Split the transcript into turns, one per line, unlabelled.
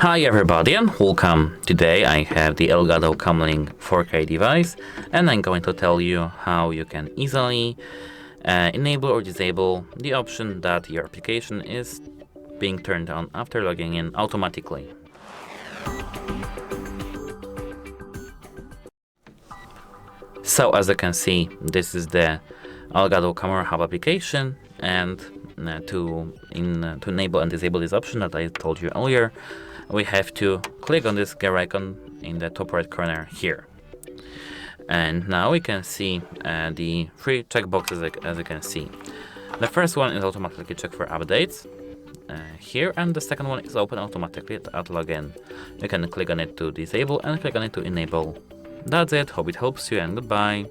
Hi everybody and welcome. Today I have the ELGATO CAM LINK 4K device and I'm going to tell you how you can easily enable or disable the option that your application is being turned on after logging in automatically. So as you can see, this is the ELGATO Camera Hub application, and to enable and disable this option that I told you earlier, we have to click on this gear icon in the top right corner here. And now we can see the three checkboxes as you can see. The first one is automatically check for updates here, and the second one is open automatically at login. You can click on it to disable and click on it to enable. That's it, hope it helps you and goodbye.